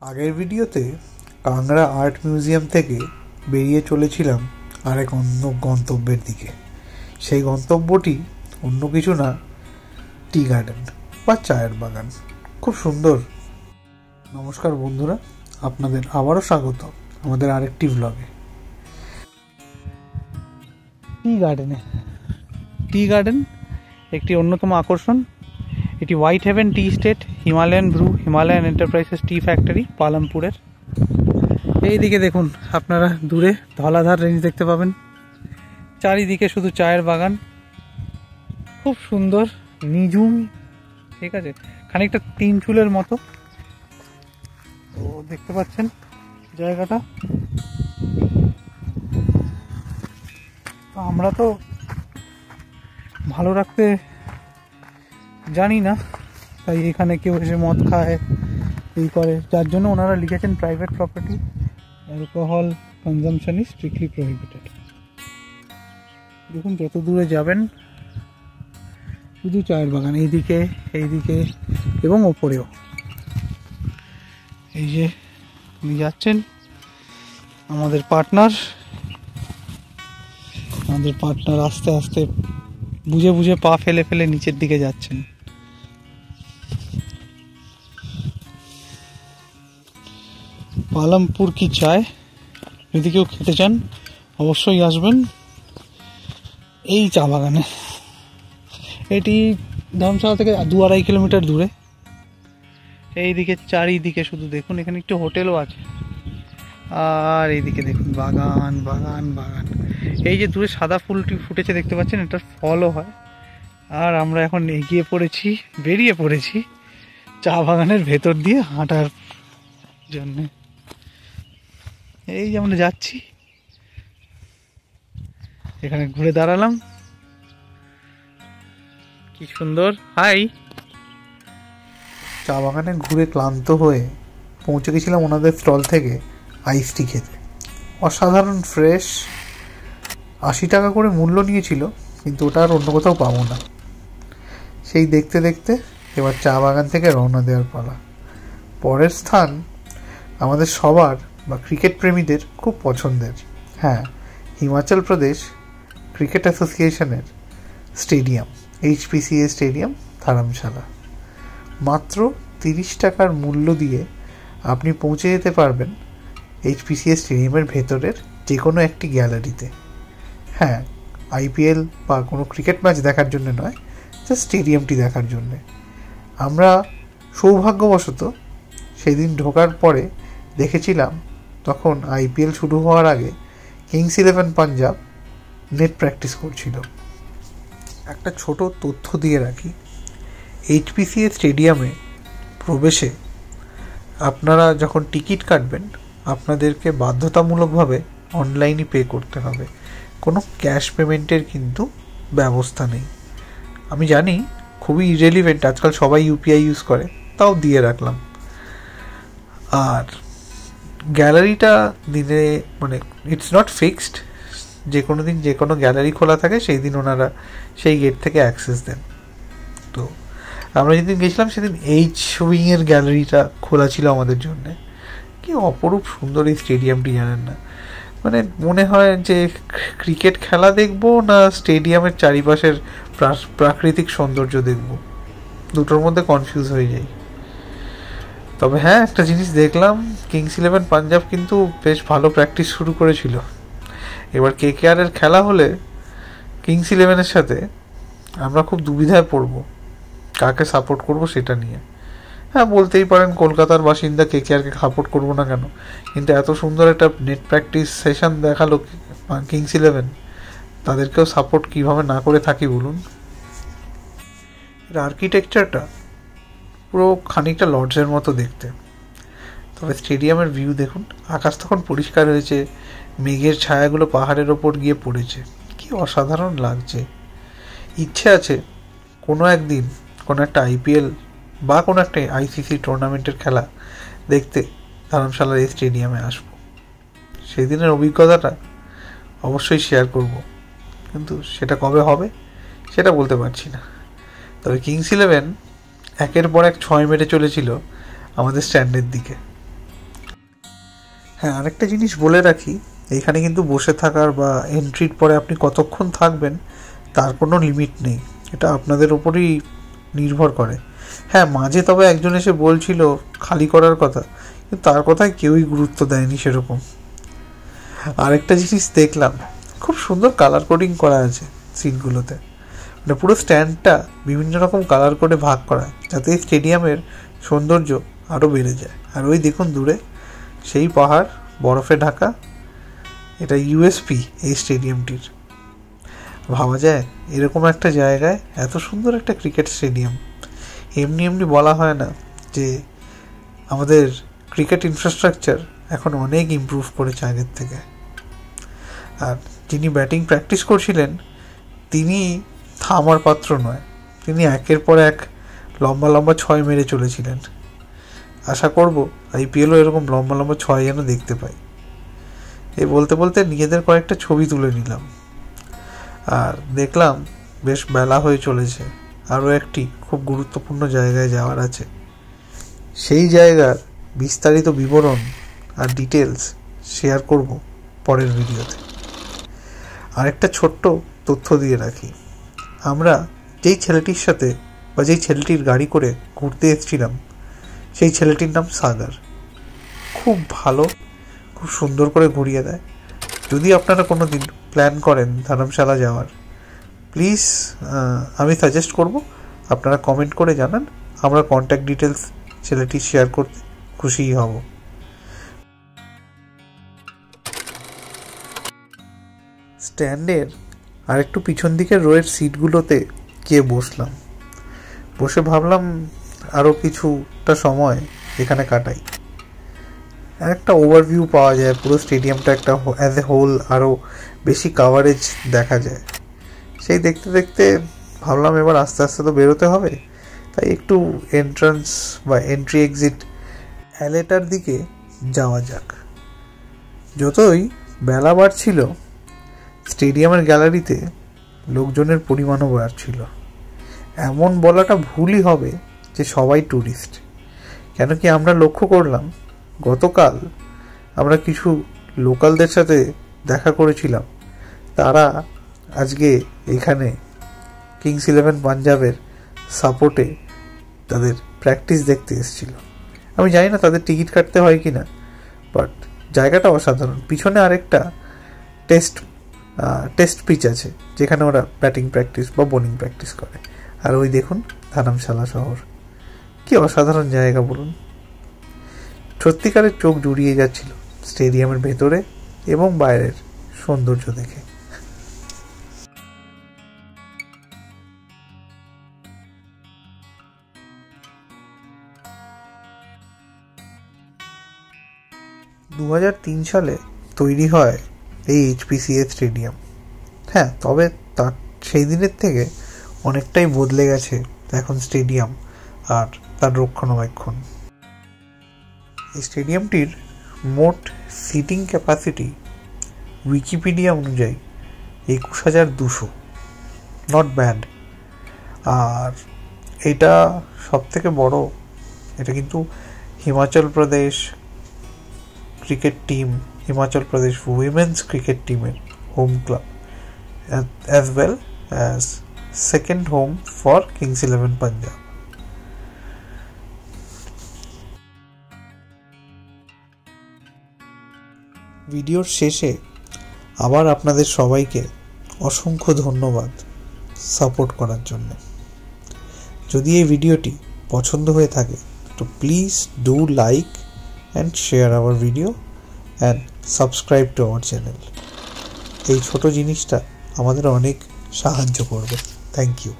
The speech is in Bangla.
আগের ভিডিওতে কাংড়া আর্ট মিউজিয়াম থেকে বেরিয়ে চলেছিলাম আরেক অন্য গন্তব্যের দিকে। সেই গন্তব্যটি অন্য কিছু না, টি গার্ডেন বা চায়ের বাগান। খুব সুন্দর। নমস্কার বন্ধুরা, আপনাদের আবারও স্বাগত আমাদের আরেকটি ব্লগে। টি গার্ডেন একটি অন্যতম আকর্ষণ। এটি White Heaven tea state, Himalayan Brew, Himalayan Enterprises tea factory, পালামপুরের। এইদিকে দেখুন, আপনারা দূরে ধলাধার রেঞ্জ দেখতে পাবেন। চারিদিকে শুধু চায়ের বাগান, খুব সুন্দর, নিঝুম। ঠিক আছে, খানিকটা তিন চুলের মতো। তো দেখতে পাচ্ছেন জায়গাটা। আমরা তো ভালো রাখতে জানি না, তাই এখানে কেউ এসে মদ খায়, এই করে, যার জন্য ওনারা লিখেছেন private property, alcohol consumption is strictly prohibited. দেখুন যত দূরে যাবেন শুধু চায়ের বাগান, এইদিকে এবং ওপরেও। এই যে উনি যাচ্ছেন, আমাদের পার্টনার আস্তে আস্তে বুঝে বুঝে পা ফেলে ফেলে নিচের দিকে যাচ্ছেন। পালামপুর কি চায়, যদি কেউ খেতে চান অবশ্যই আসবেন এই চা বাগানে। এটি ধর্মশালা থেকে 2-2.5 কিলোমিটার দূরে। এইদিকে চারিদিকে শুধু দেখুন, এখানে একটু হোটেলও আছে। আর এইদিকে দেখুন বাগান বাগান বাগান। এই যে দূরে সাদা ফুলটি ফুটেছে দেখতে পাচ্ছেন, এটার ফলও হয়। আর আমরা এখন বেরিয়ে পড়েছি চা বাগানের ভেতর দিয়ে হাঁটার জন্যে। এই যে আমরা যাচ্ছি, এখানে ঘুরে দাঁড়ালাম, কি সুন্দর। হাই। চা বাগানে ঘুরে ক্লান্ত হয়ে পৌঁছে গেছিলাম ওনাদের স্টল থেকে আইস টি খেতে। অসাধারণ ফ্রেশ। 80 টাকা করে মূল্য নিয়েছিল, কিন্তু ওটা আর অন্য কোথাও পাবো না। সেই দেখতে দেখতে এবার চা বাগান থেকে রওনা দেওয়ার পালা। পরের স্থান আমাদের সবার বা ক্রিকেট প্রেমীদের খুব পছন্দের। হ্যাঁ, হিমাচল প্রদেশ ক্রিকেট অ্যাসোসিয়েশনের স্টেডিয়াম, HPCA স্টেডিয়াম, ধর্মশালা। মাত্র 30 টাকার মূল্য দিয়ে আপনি পৌঁছে যেতে পারবেন HPCA স্টেডিয়ামের ভেতরের যে কোনো একটি গ্যালারিতে। হ্যাঁ, IPL বা কোনো ক্রিকেট ম্যাচ দেখার জন্য নয়, জাস্ট স্টেডিয়ামটি দেখার জন্যে। আমরা সৌভাগ্যবশত সেদিন ঢোকার পরে দেখেছিলাম, তখন IPL শুরু হওয়ার আগে কিংস 11 পাঞ্জাব নেট প্র্যাকটিস করছিল। একটা ছোট তথ্য দিয়ে রাখি, HPCA স্টেডিয়ামে প্রবেশে আপনারা যখন টিকিট কাটবেন, আপনাদেরকে বাধ্যতামূলকভাবে অনলাইনই পে করতে হবে। কোনো ক্যাশ পেমেন্টের কিন্তু ব্যবস্থা নেই। আমি জানি খুবই ইরেলিভেন্ট, আজকাল সবাই UPI ইউজ করে, তাও দিয়ে রাখলাম। আর গ্যালারিটা দিনে ইটস নট ফিক্সড, যে কোনো দিন যে কোনো গ্যালারি খোলা থাকে সেই দিন ওনারা সেই গেট থেকে অ্যাক্সেস দেন। তো আমরা যেদিন গেছিলাম সেদিন H উইংয়ের গ্যালারিটা খোলা ছিল আমাদের জন্যে। কি অপরূপ সুন্দর এই স্টেডিয়ামটি, জানেন না, মনে হয় যে ক্রিকেট খেলা দেখবো না স্টেডিয়ামের চারিপাশের প্রাকৃতিক সৌন্দর্য দেখব, দুটোর মধ্যে কনফিউজ হয়ে যাই। তবে হ্যাঁ, একটা জিনিস দেখলাম, কিংস 11 পাঞ্জাব কিন্তু বেশ ভালো প্র্যাকটিস শুরু করেছিল। এবার KKR এর খেলা হলে কিংস 11-এর সাথে আমরা খুব দুবিধায় পড়ব কাকে সাপোর্ট করব সেটা নিয়ে। হ্যাঁ, বলতেই পারেন কলকাতার বাসিন্দা, KKRকে সাপোর্ট করবো না কেন, কিন্তু এত সুন্দর একটা নেট প্র্যাকটিস সেশন দেখালো কিংস 11, তাদেরকেও সাপোর্ট কীভাবে না করে থাকি বলুন। এর আর্কিটেকচারটা পুরো খানিকটা লর্ডসের মতো দেখতে। তবে স্টেডিয়ামের ভিউ দেখুন, আকাশ তখন পরিষ্কার হয়েছে, মেঘের ছায়াগুলো পাহাড়ের ওপর গিয়ে পড়েছে, কি অসাধারণ লাগছে। ইচ্ছে আছে কোনো একদিন কোনো একটা IPL বা কোনো একটা ICC টুর্নামেন্টের খেলা দেখতে ধর্মশালার এই স্টেডিয়ামে আসবো। সেই দিনের অভিজ্ঞতাটা অবশ্যই শেয়ার করব, কিন্তু সেটা কবে হবে সেটা বলতে পারছি না। তবে কিংস 11 একের পর এক 6 মেরে চলেছিল আমাদের স্ট্যান্ডের দিকে। হ্যাঁ, আরেকটা জিনিস বলে রাখি, এইখানে কিন্তু বসে থাকার বা এন্ট্রির পরে আপনি কতক্ষণ থাকবেন তার কোনো লিমিট নেই, এটা আপনাদের ওপরই নির্ভর করে। হ্যাঁ, মাঝে তবে একজন এসে বলছিল খালি করার কথা, কিন্তু তার কথায় কেউই গুরুত্ব দেয়নি সেরকম। আরেকটা জিনিস দেখলাম, খুব সুন্দর কালার কোডিং করা আছে সিটগুলোতে, মানে পুরো স্ট্যান্ডটা বিভিন্ন রকম কালার করে ভাগ করা, যাতে স্টেডিয়ামের সৌন্দর্য আরও বেড়ে যায়। আর ওই দেখুন দূরে সেই পাহাড় বরফে ঢাকা, এটা ইউএসপি এই স্টেডিয়ামটির। ভাবা যায় এরকম একটা জায়গায় এত সুন্দর একটা ক্রিকেট স্টেডিয়াম। এমনি এমনি বলা হয় না যে আমাদের ক্রিকেট ইনফ্রাস্ট্রাকচার এখন অনেক ইমপ্রুভ করেছে আগের থেকে। আর যিনি ব্যাটিং প্র্যাকটিস করছিলেন তিনি থামার পাত্র নয়, তিনি একের পর এক লম্বা লম্বা ছয় মেরে চলেছিলেন। আশা করব আইপিএলও এরকম লম্বা লম্বা ছয় যেন দেখতে পাই। এই বলতে বলতে নিজেদের কয়েকটা ছবি তুলে নিলাম, আর দেখলাম বেশ বেলা হয়ে চলেছে, আরও একটি খুব গুরুত্বপূর্ণ জায়গায় যাওয়ার আছে। সেই জায়গার বিস্তারিত বিবরণ আর ডিটেলস শেয়ার করব পরের ভিডিওতে। আরেকটা ছোট্ট তথ্য দিয়ে রাখি, আমরা যেই ছেলেটির সাথে বা যেই ছেলেটির গাড়ি করে ঘুরতে এসেছিলাম সেই ছেলেটির নাম সাগর। খুব ভালো, খুব সুন্দর করে ঘুরিয়ে দেয়। যদি আপনারা কোনো দিন প্ল্যান করেন ধর্মশালা যাওয়ার, প্লিজ আমি সাজেস্ট করব আপনারা কমেন্ট করে জানান, আমরা কন্ট্যাক্ট ডিটেলস ছেলেটি শেয়ার করতে খুশিই হব। স্ট্যান্ডের আর একটু পিছন দিকের রোয়ের সিটগুলোতে গিয়ে বসলাম, বসে ভাবলাম আরও কিছুটা সময় এখানে কাটাই। একটা ওভারভিউ পাওয়া যায়, পুরো স্টেডিয়ামটা একটা অ্যাজ এ হোল আরও বেশি কাভারেজ দেখা যায়। সেই দেখতে দেখতে ভাবলাম এবার আস্তে আস্তে তো বেরোতে হবে, তাই একটু এন্ট্রান্স বা এন্ট্রি এক্সিট অ্যালেটার দিকে যাওয়া যাক। যতই বেলা বাড়ছিল স্টেডিয়ামের গ্যালারিতে লোকজনের পরিমাণও বাড়ছিল। এমন বলাটা ভুলই হবে যে সবাই ট্যুরিস্ট, কেন কি আমরা লক্ষ্য করলাম গতকাল আমরা কিছু লোকালদের সাথে দেখা করেছিলাম, তারা আজকে এখানে কিংস 11 পাঞ্জাবের সাপোর্টে তাদের প্র্যাকটিস দেখতে এসেছিল। আমি জানি না তাদের টিকিট কাটতে হয় কি না, বাট জায়গাটা অসাধারণ। পিছনে আরেকটা টেস্ট পিচ আছে যেখানে ওরা ব্যাটিং প্র্যাকটিস বা বোলিং প্র্যাকটিস করে। আর ওই দেখুন ধর্মশালা শহর, কি অসাধারণ জায়গা বলুন। সত্যিকারের চোখ জুড়িয়ে যাচ্ছিল স্টেডিয়ামের ভেতরে এবং বাইরের সৌন্দর্য দেখে। দু 2003 সালে তৈরি হয় এই এইচপিসিএ স্টেডিয়াম। হ্যাঁ, তবে তার সেই দিনের থেকে অনেকটাই বদলে গেছে এখন স্টেডিয়াম আর তার রক্ষণাবেক্ষণ। এই স্টেডিয়ামটির মোট সিটিং ক্যাপাসিটি উইকিপিডিয়া অনুযায়ী 21,200, নট ব্যাড। আর এটা সবথেকে বড়, এটা কিন্তু Himachal Pradesh cricket team, Himachal Pradesh women's cricket টিমের home club, as well as second home for Kings 11 Punjab. ভিডিওর শেষে আবার আপনাদের সবাইকে অসংখ্য ধন্যবাদ সাপোর্ট করার জন্য। যদি এই ভিডিওটি পছন্দ হয়ে থাকে তো please do like and share our video and subscribe to our channel. এই ছোট জিনিসটা আমাদের অনেক সাহায্য করবে। Thank you.